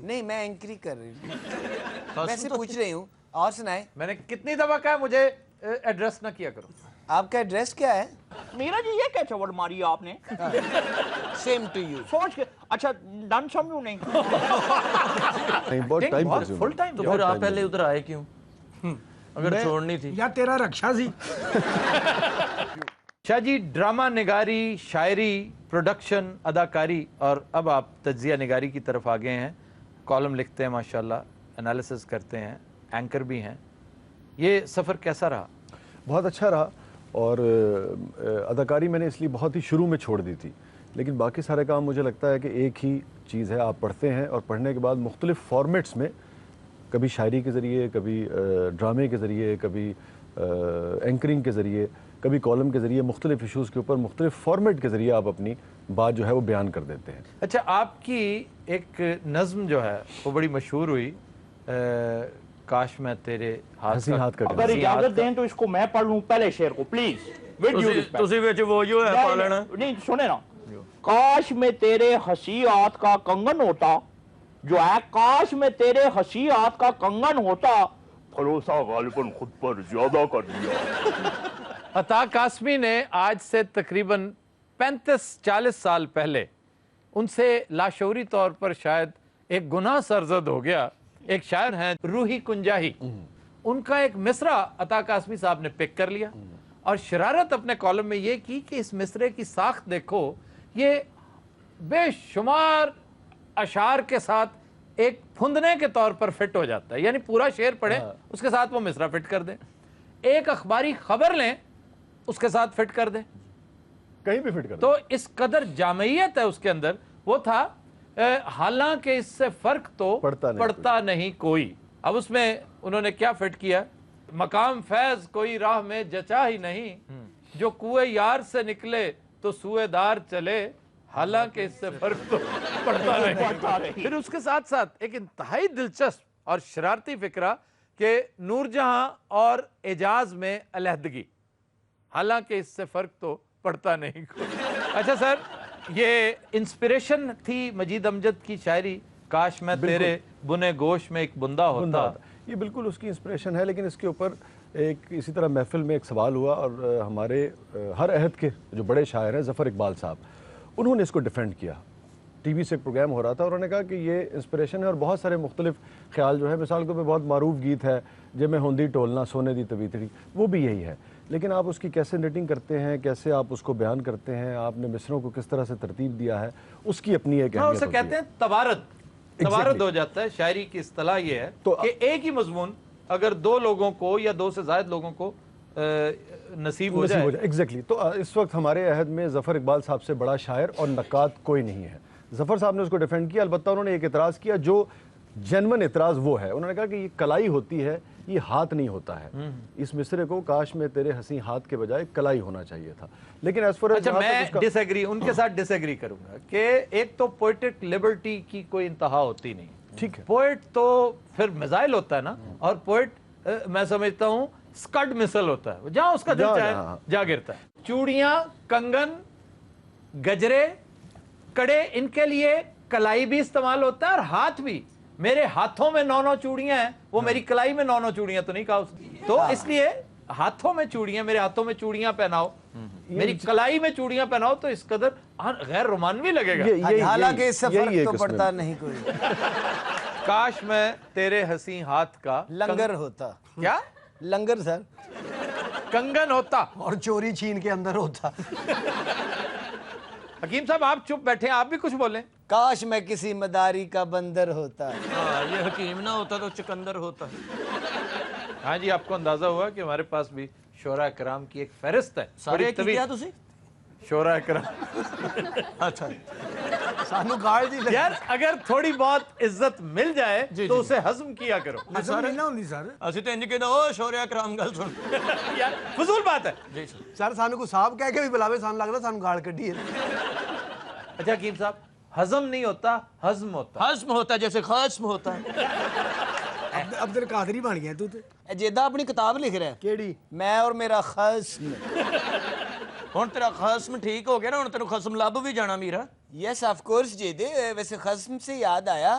نہیں میں اینکری کر رہی ہوں ویسے پوچھ رہی ہوں اور سنائیں میں نے کتنی دفعہ کہا مجھے ایڈریس نہ کیا کرو آپ کا ایڈریس کیا ہے میرا جی یہ کیسے ورڈ ماری آپ نے سیم ٹو یو سوچ کے اچھا ڈن سمجھو نہیں بہت ٹائم فل ٹائم تو پھر آپ پہلے ادھر آئے کیوں اگر چھوڑنی تھی یا تیرا رکشا سی شاہ جی ڈرامہ نگاری شاعری پروڈکشن اداکاری اور اب آپ تجزیہ نگاری کی طرف آگے ہیں کالم لکھتے ہیں ماشاءاللہ انالیسس کرتے ہیں اینکر بھی ہیں یہ سفر کیسا رہا بہت اچھا رہا اور اداکاری میں نے اس لیے بہت ہی شروع میں چھوڑ دی تھی لیکن باقی سارے کام مجھے لگتا ہے کہ ایک ہی چیز ہے آپ پڑھتے ہیں اور پڑھنے کے بعد مختلف فارمیٹس میں کبھی شاعری کے ذریعے کبھی ڈرامے کے ذریعے کبھی اینکرنگ کے ذریعے کبھی کالم کے ذریعے مختلف ایشوز کے اوپر مختلف فارمیٹ کے ذریعے آپ اپنی بات جو ہے وہ بیان کر دیتے ہیں اچھا آپ کی ایک نظم جو ہے وہ بڑی مشہور ہوئی کاش میں تیرے ہنسی ہاتھ کا اگر اجازت دیں تو اس کو میں پڑھ لوں پہلے شعر کو پلیز تسی وچ وہ جو ہے پا لینا نہیں سنے نا کاش میں تیرے ہنسی ہاتھ کا کنگن ہوتا جو ہے کاش میں تیرے ہنسی ہاتھ کا کنگن ہوتا بھروسہ غالباً خود پر زیادہ کر دیا عطا قاسمی نے آج سے تقریباً 35-40 سال پہلے ان سے لاشعوری طور پر شاید ایک گناہ سرزد ہو گیا ایک شاعر ہیں روحی کنجاہی ان کا ایک مصرع عطا قاسمی صاحب نے پک کر لیا اور شرارت اپنے کالم میں یہ کی کہ اس مصرے کی ساخت دیکھو یہ بے شمار اشعار کے ساتھ ایک پھندنے کے طور پر فٹ ہو جاتا ہے یعنی پورا شعر پڑھیں اس کے ساتھ وہ مصرع فٹ کر دیں ایک اخباری خبر لیں اس کے ساتھ فٹ کر دیں کہیں بھی فٹ کر دیں تو اس قدر جامعیت ہے اس کے اندر وہ تھا حالانکہ اس سے فرق تو پڑتا نہیں کوئی اب اس میں انہوں نے کیا فٹ کیا مقام فیض کوئی راہ میں جچا ہی نہیں جو کوئے یار سے نکلے تو سوئے دار چلے حالانکہ اس سے فرق تو پڑتا نہیں پھر اس کے ساتھ ساتھ ایک انتہائی دلچسپ اور شرارتی فکرہ کہ نور جہاں اور اعجاز میں علیحدگی حالانکہ اس سے فرق تو پڑتا نہیں اچھا سر یہ انسپریشن تھی مجید امجد کی شاعری کاش میں تیرے بنے گوش میں ایک بندہ ہوتا یہ بالکل اس کی انسپریشن ہے لیکن اس کے اوپر ایک اسی طرح محفل میں ایک سوال ہوا اور ہمارے ہر عہد کے جو بڑے شاعر ہیں ظفر اقبال صاحب انہوں نے اس کو ڈیفینڈ کیا ٹی وی سے ایک پروگرام ہو رہا تھا اور انہوں نے کہا کہ یہ انسپریشن ہے اور بہت سارے مختلف خیال جو ہے مثال کے طور پہ بہت معروف گیت ہے جب میں ہوندی ٹولنا سونے دی طویتڑی وہ بھی یہی ہے لیکن آپ اس کی کیسے نیٹنگ کرتے ہیں کیسے آپ اس کو بیان کرتے ہیں آپ نے مصروں کو کس طرح سے ترتیب دیا ہے اس کی اپنی ایک اہمیت ہوتی ہے اسے کہتے ہیں توارد ہو جاتا ہے شاعری کی اصطلاح یہ ہے کہ ایک ہی مضمون اگر دو لوگوں کو یا دو سے زائد لوگوں کو نصیب ہو جائے ایگزیکٹلی تو اس وقت ہمارے عہد میں ظفر اقبال صاحب سے بڑا شاعر اور نقاد کوئی نہیں ہے ظفر صاحب نے اس کو ڈیفینڈ کیا البتہ انہوں نے ایک اعتراض کیا جو جینون اعتراض وہ ہے انہوں نے کہا کہ یہ کلائی ہوتی ہے یہ ہاتھ نہیں ہوتا ہے اس مصرے کو کاش میں تیرے ہنسی ہاتھ کے بجائے کلائی ہونا چاہیے تھا لیکن ایز فار اچھا میں ڈس ایگری ان کے ساتھ ڈس ایگری کروں گا کہ ایک تو پوئٹک لبرٹی کی کوئی انتہا ہوتی نہیں ٹھیک ہے پوئٹ تو پھر میزائل ہوتا ہے نا اور پوئٹ میں سمجھتا ہوں سکڈ مسل ہوتا ہے جہاں اس کا دل چاہے جا گرتا ہے چوڑیاں کنگن گجرے کڑے ان کے لیے کلائی بھی استعمال ہوتا ہے اور ہاتھ بھی میرے ہاتھوں میں 9 چوڑیاں ہیں وہ میری کلائی میں 9 چوڑیاں تو نہیں کہا اس نے تو اس لیے ہاتھوں میں چوڑیاں میرے ہاتھوں میں چوڑیاں پہناؤ میری کلائی میں چوڑیاں پہناؤ تو اس قدر غیر رومانوی لگے گا حالانکہ اس سے فرق تو پڑتا نہیں کوئی کاش میں تیرے ہنسی ہاتھ کا لنگر ہوتا کیا لنگر سر کنگن ہوتا اور چوری چھین کے اندر ہوتا حکیم صاحب آپ چپ بیٹھے آپ بھی کچھ بولیں کاش میں کسی مداری کا بندر ہوتا یہ حکیم نہ ہوتا تو چکندر ہوتا ہاں جی آپ کو اندازہ ہوا کہ ہمارے پاس بھی شعراء کرام کی ایک فہرست ہے سارے کی کیا تسی شعراء کرام اچھا سانو گاڑ دی یار اگر تھوڑی بہت عزت مل جائے تو اسے ہضم کیا کرو سر نہیں ہوندی سر اسی تے انج کہنا او شعراء کرام گل سن یار فضول بات ہے جی سر سانو کو صاحب کہہ کے بھی بلاوے سان لگدا سانو گاڑ کڈی ہے اچھا حکیم صاحب ہضم نہیں ہوتا ہضم ہوتا ہضم ہوتا جیسے خصم ہوتا ہے عبد القادری بن گیا تو جیدہ اپنی کتاب لکھ رہا ہے کیڑی میں اور میرا خصم ہن تیرا خصم ٹھیک ہو گیا نا ہن تینوں خصم لب بھی جانا میرا یس آف کورس جیدے ویسے خصم سے یاد آیا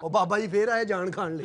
ਉਹ ਬਾਬਾ ਜੀ ਫੇਰ ਆਏ ਜਾਨ ਖਾਣ ਲਈ।